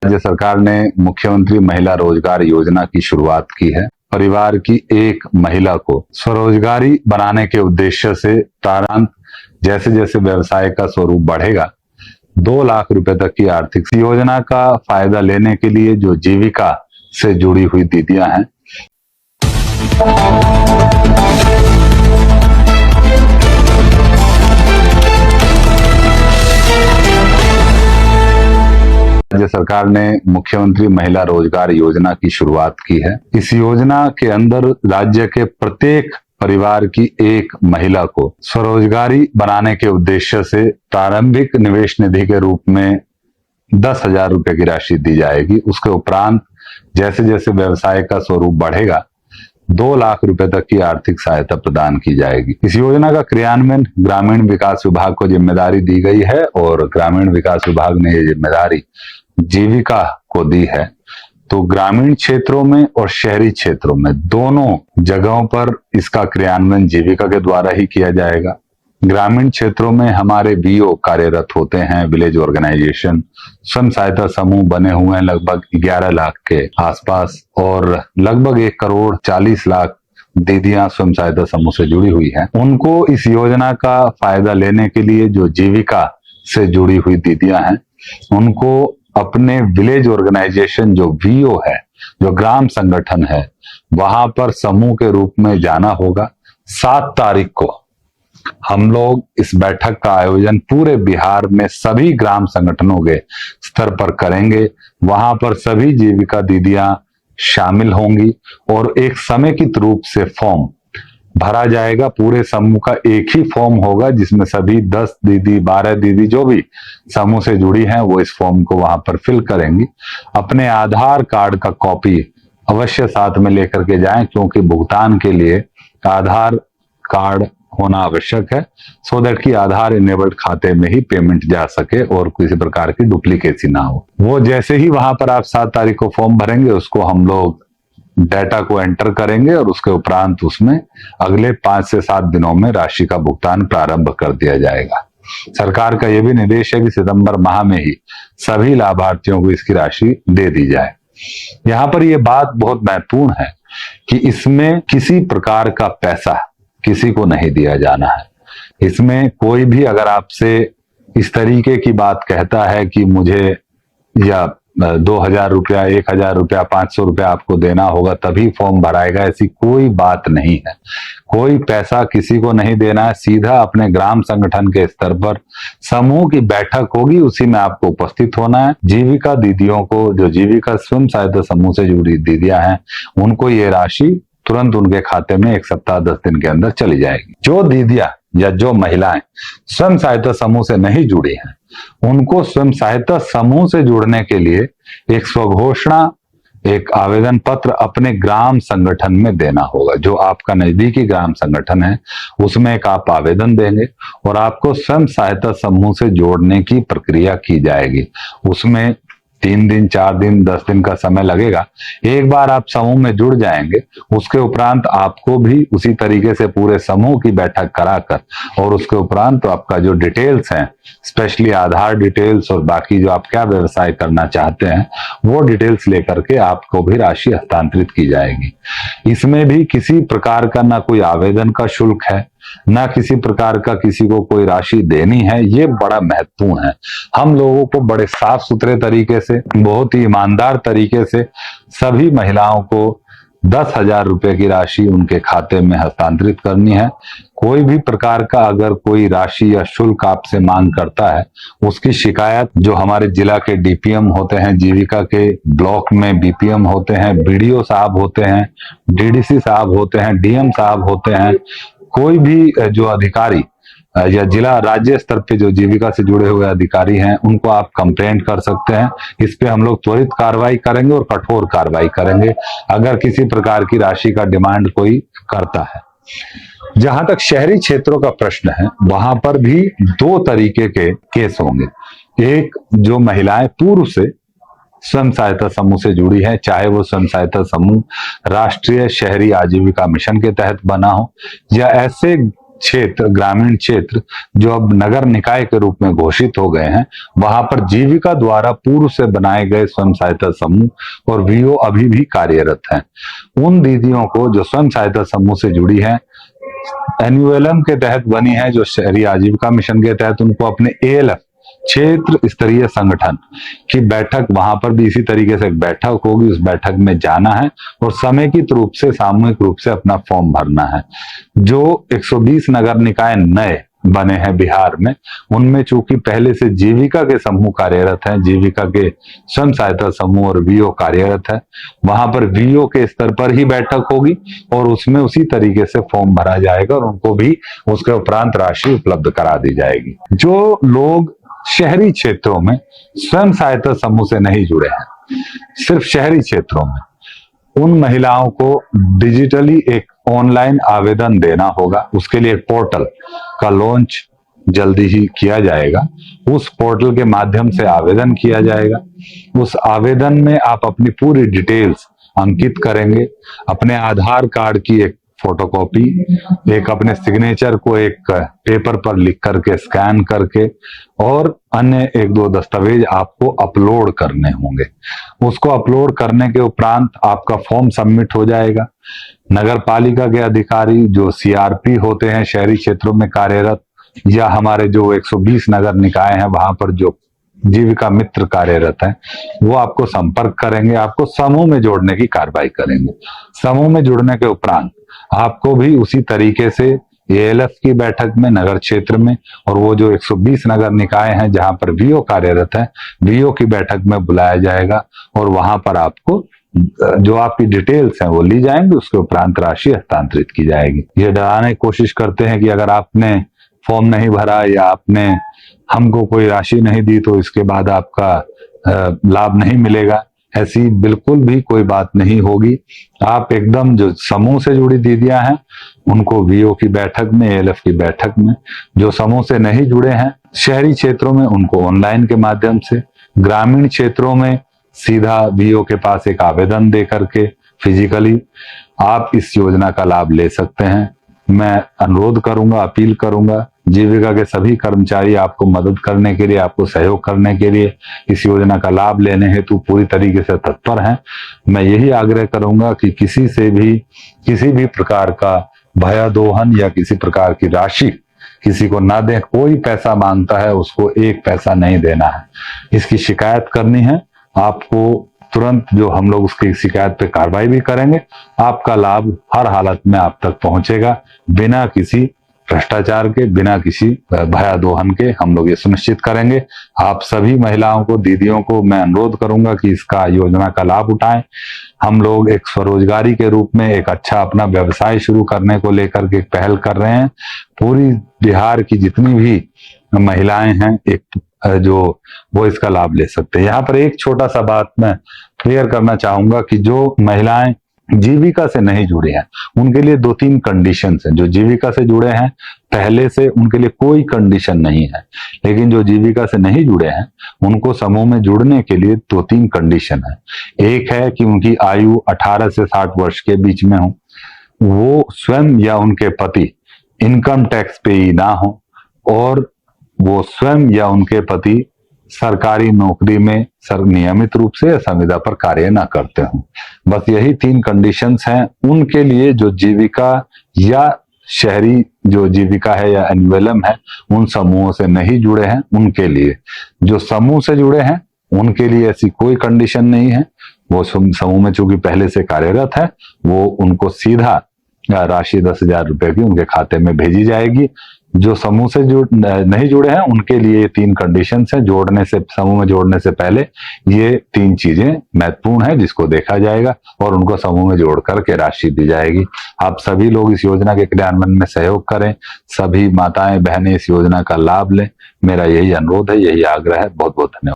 राज्य सरकार ने मुख्यमंत्री महिला रोजगार योजना की शुरुआत की है। परिवार की एक महिला को स्वरोजगारी बनाने के उद्देश्य से प्रारंभ जैसे जैसे व्यवसाय का स्वरूप बढ़ेगा 2 लाख रुपए तक की आर्थिक योजना का फायदा लेने के लिए जो जीविका से जुड़ी हुई दीदियां हैं, राज्य सरकार ने मुख्यमंत्री महिला रोजगार योजना की शुरुआत की है। इस योजना के अंदर राज्य के प्रत्येक परिवार की एक महिला को स्वरोजगारी बनाने के उद्देश्य से प्रारंभिक निवेश निधि के रूप में 10,000 रुपए की राशि दी जाएगी। उसके उपरांत जैसे जैसे व्यवसाय का स्वरूप बढ़ेगा 2 लाख रुपए तक की आर्थिक सहायता प्रदान की जाएगी। इस योजना का क्रियान्वयन ग्रामीण विकास विभाग को जिम्मेदारी दी गई है और ग्रामीण विकास विभाग ने ये जिम्मेदारी जीविका को दी है। तो ग्रामीण क्षेत्रों में और शहरी क्षेत्रों में दोनों जगहों पर इसका क्रियान्वयन जीविका के द्वारा ही किया जाएगा। ग्रामीण क्षेत्रों में हमारे बीओ कार्यरत होते हैं, विलेज ऑर्गेनाइजेशन, स्वयं सहायता समूह बने हुए हैं लगभग 11 लाख के आसपास और लगभग 1 करोड़ 40 लाख दीदियां स्वयं सहायता समूह से जुड़ी हुई हैं। उनको इस योजना का फायदा लेने के लिए जो जीविका से जुड़ी हुई दीदियां हैं, उनको अपने विलेज ऑर्गेनाइजेशन जो वीओ है, जो ग्राम संगठन है, वहां पर समूह के रूप में जाना होगा। 7 तारीख को हम लोग इस बैठक का आयोजन पूरे बिहार में सभी ग्राम संगठनों के स्तर पर करेंगे। वहां पर सभी जीविका दीदियां शामिल होंगी और एक समेकित रूप से फॉर्म भरा जाएगा। पूरे समूह का एक ही फॉर्म होगा जिसमें सभी 10 दीदी 12 दीदी जो भी समूह से जुड़ी हैं वो इस फॉर्म को वहां पर फिल करेंगी। अपने आधार कार्ड का कॉपी अवश्य साथ में लेकर के जाएं, क्योंकि भुगतान के लिए आधार कार्ड होना आवश्यक है, सो दैट कि आधार इनेबल्ड खाते में ही पेमेंट जा सके और किसी प्रकार की डुप्लीकेसी ना हो। वो जैसे ही वहां पर आप 7 तारीख को फॉर्म भरेंगे, उसको हम लोग डाटा को एंटर करेंगे और उसके उपरांत उसमें अगले 5 से 7 दिनों में राशि का भुगतान प्रारंभ कर दिया जाएगा। सरकार का यह भी निर्देश है कि सितंबर माह में ही सभी लाभार्थियों को इसकी राशि दे दी जाए। यहाँ पर यह बात बहुत महत्वपूर्ण है कि इसमें किसी प्रकार का पैसा किसी को नहीं दिया जाना है। इसमें कोई भी अगर आपसे इस तरीके की बात कहता है कि मुझे या 2,000 रुपया, 1,000 रुपया, 500 रुपया आपको देना होगा तभी फॉर्म भराएगा, ऐसी कोई बात नहीं है। कोई पैसा किसी को नहीं देना है। सीधा अपने ग्राम संगठन के स्तर पर समूह की बैठक होगी, उसी में आपको उपस्थित होना है। जीविका दीदियों को, जो जीविका स्वयं सहायता समूह से जुड़ी दीदियां हैं, उनको ये राशि तुरंत उनके खाते में 1 सप्ताह 10 दिन के अंदर चली जाएगी। जो दीदियां या जो महिलाएं स्वयं सहायता समूह से नहीं जुड़ी हैं, उनको स्वयं सहायता समूह से जुड़ने के लिए एक स्वघोषणा, एक आवेदन पत्र अपने ग्राम संगठन में देना होगा। जो आपका नजदीकी ग्राम संगठन है उसमें एक आप आवेदन देंगे और आपको स्वयं सहायता समूह से जोड़ने की प्रक्रिया की जाएगी। उसमें 3 दिन, 4 दिन, 10 दिन का समय लगेगा। एक बार आप समूह में जुड़ जाएंगे, उसके उपरांत आपको भी उसी तरीके से पूरे समूह की बैठक कराकर और उसके उपरांत तो आपका जो डिटेल्स हैं, स्पेशली आधार डिटेल्स और बाकी जो आप क्या व्यवसाय करना चाहते हैं, वो डिटेल्स लेकर के आपको भी राशि हस्तांतरित की जाएगी। इसमें भी किसी प्रकार का ना कोई आवेदन का शुल्क है, ना किसी प्रकार का किसी को कोई राशि देनी है। ये बड़ा महत्वपूर्ण है। हम लोगों को बड़े साफ सुथरे तरीके से, बहुत ही ईमानदार तरीके से सभी महिलाओं को 10,000 रुपए की राशि उनके खाते में हस्तांतरित करनी है। कोई भी प्रकार का अगर कोई राशि या शुल्क आपसे मांग करता है, उसकी शिकायत जो हमारे जिला के डीपीएम होते हैं, जीविका के ब्लॉक में बीपीएम होते हैं, बीडीओ साहब होते हैं, डीडीसी साहब होते हैं, डीएम साहब होते हैं, कोई भी जो अधिकारी या जिला राज्य स्तर पे जो जीविका से जुड़े हुए अधिकारी हैं, उनको आप कंप्लेंट कर सकते हैं। इस पे हम लोग त्वरित कार्रवाई करेंगे और कठोर कार्रवाई करेंगे अगर किसी प्रकार की राशि का डिमांड कोई करता है। जहां तक शहरी क्षेत्रों का प्रश्न है, वहां पर भी 2 तरीके के केस होंगे। एक, जो महिलाएं पूर्व से स्वयं सहायता समूह से जुड़ी है, चाहे वो स्वयं सहायता समूह राष्ट्रीय शहरी आजीविका मिशन के तहत बना हो या ऐसे क्षेत्र, ग्रामीण क्षेत्र जो अब नगर निकाय के रूप में घोषित हो गए हैं, वहां पर जीविका द्वारा पूर्व से बनाए गए स्वयं सहायता समूह और वीओ अभी भी कार्यरत हैं। उन दीदियों को जो स्वयं सहायता समूह से जुड़ी हैं, एनयूएलएम के तहत बनी है, जो शहरी आजीविका मिशन के तहत, उनको अपने एएलएफ क्षेत्र स्तरीय संगठन की बैठक, वहां पर भी इसी तरीके से एक बैठक होगी, उस बैठक में जाना है और समेकित रूप से, सामूहिक रूप से अपना फॉर्म भरना है। जो 120 नगर निकाय नए बने हैं बिहार में, उनमें चूंकि पहले से जीविका के समूह कार्यरत हैं, जीविका के स्वयं सहायता समूह और वीओ कार्यरत है, वहां पर वीओ के स्तर पर ही बैठक होगी और उसमें उसी तरीके से फॉर्म भरा जाएगा और उनको भी उसके उपरांत राशि उपलब्ध करा दी जाएगी। जो लोग शहरी क्षेत्रों में स्वयं सहायता समूह से नहीं जुड़े हैं, सिर्फ शहरी क्षेत्रों में, उन महिलाओं को डिजिटली एक ऑनलाइन आवेदन देना होगा। उसके लिए एक पोर्टल का लॉन्च जल्दी ही किया जाएगा। उस पोर्टल के माध्यम से आवेदन किया जाएगा। उस आवेदन में आप अपनी पूरी डिटेल्स अंकित करेंगे, अपने आधार कार्ड की एक फोटोकॉपी, एक अपने सिग्नेचर को एक पेपर पर लिख करके स्कैन करके, और अन्य एक दो दस्तावेज आपको अपलोड करने होंगे। उसको अपलोड करने के उपरांत आपका फॉर्म सबमिट हो जाएगा। नगर पालिका के अधिकारी जो सीआरपी होते हैं शहरी क्षेत्रों में कार्यरत, या हमारे जो 120 नगर निकाय हैं वहां पर जो जीविका मित्र कार्यरत हैं, वो आपको संपर्क करेंगे, आपको समूह में जोड़ने की कार्रवाई करेंगे। समूह में जुड़ने के उपरांत आपको भी उसी तरीके से एएलएफ की बैठक में नगर क्षेत्र में, और वो जो 120 नगर निकाय हैं जहां पर वीओ कार्यरत है, वीओ की बैठक में बुलाया जाएगा और वहां पर आपको जो आपकी डिटेल्स हैं वो ली जाएंगी, उसके उपरांत राशि हस्तांतरित की जाएगी। ये डराने की कोशिश करते हैं कि अगर आपने फॉर्म नहीं भरा या आपने हमको कोई राशि नहीं दी तो इसके बाद आपका लाभ नहीं मिलेगा। ऐसी बिल्कुल भी कोई बात नहीं होगी। आप एकदम जो समूह से जुड़ी दीदियां हैं उनको वीओ की बैठक में, एएलएफ की बैठक में, जो समूह से नहीं जुड़े हैं शहरी क्षेत्रों में, उनको ऑनलाइन के माध्यम से, ग्रामीण क्षेत्रों में सीधा वीओ के पास एक आवेदन दे करके फिजिकली आप इस योजना का लाभ ले सकते हैं। मैं अनुरोध करूंगा, अपील करूंगा, जीविका के सभी कर्मचारी आपको मदद करने के लिए, आपको सहयोग करने के लिए, इस योजना का लाभ लेने हेतु पूरी तरीके से तत्पर हैं। मैं यही आग्रह करूंगा कि किसी से भी किसी भी प्रकार का भयादोहन या किसी प्रकार की राशि किसी को ना दें। कोई पैसा मांगता है उसको एक पैसा नहीं देना है। इसकी शिकायत करनी है आपको तुरंत, जो हम लोग उसकी शिकायत पे कार्रवाई भी करेंगे। आपका लाभ हर हालत में आप तक पहुंचेगा, बिना किसी भ्रष्टाचार के, बिना किसी भयादोहन के हम लोग ये सुनिश्चित करेंगे। आप सभी महिलाओं को, दीदियों को मैं अनुरोध करूंगा कि इसका योजना का लाभ उठाएं। हम लोग एक स्वरोजगारी के रूप में एक अच्छा अपना व्यवसाय शुरू करने को लेकर के पहल कर रहे हैं। पूरी बिहार की जितनी भी महिलाएं हैं एक जो वो इसका लाभ ले सकते हैं। यहाँ पर एक छोटा सा बात मैं क्लियर करना चाहूंगा कि जो महिलाएं जीविका से नहीं जुड़े हैं उनके लिए 2-3 कंडीशंस हैं। जो जीविका से जुड़े हैं पहले से उनके लिए कोई कंडीशन नहीं है, लेकिन जो जीविका से नहीं जुड़े हैं उनको समूह में जुड़ने के लिए 2-3 कंडीशन है। एक है कि उनकी आयु 18 से 60 वर्ष के बीच में हो, वो स्वयं या उनके पति इनकम टैक्स पेयी ना हो, और वो स्वयं या उनके पति सरकारी नौकरी में नियमित रूप से संविदा पर कार्य ना करते हों। बस यही 3 कंडीशंस हैं उनके लिए जो जीविका या शहरी जो जीविका है या एनवेलम है उन समूहों से नहीं जुड़े हैं उनके लिए। जो समूह से जुड़े हैं उनके लिए ऐसी कोई कंडीशन नहीं है। वो समूह में चूंकि पहले से कार्यरत है, वो उनको सीधा राशि 10,000 रुपए की उनके खाते में भेजी जाएगी। जो समूह से नहीं जुड़े हैं उनके लिए ये 3 कंडीशंस हैं। जोड़ने से, समूह में जोड़ने से पहले ये 3 चीजें महत्वपूर्ण है जिसको देखा जाएगा और उनको समूह में जोड़ करके राशि दी जाएगी। आप सभी लोग इस योजना के क्रियान्वयन में सहयोग करें, सभी माताएं बहनें इस योजना का लाभ लें। मेरा यही अनुरोध है, यही आग्रह है। बहुत बहुत धन्यवाद।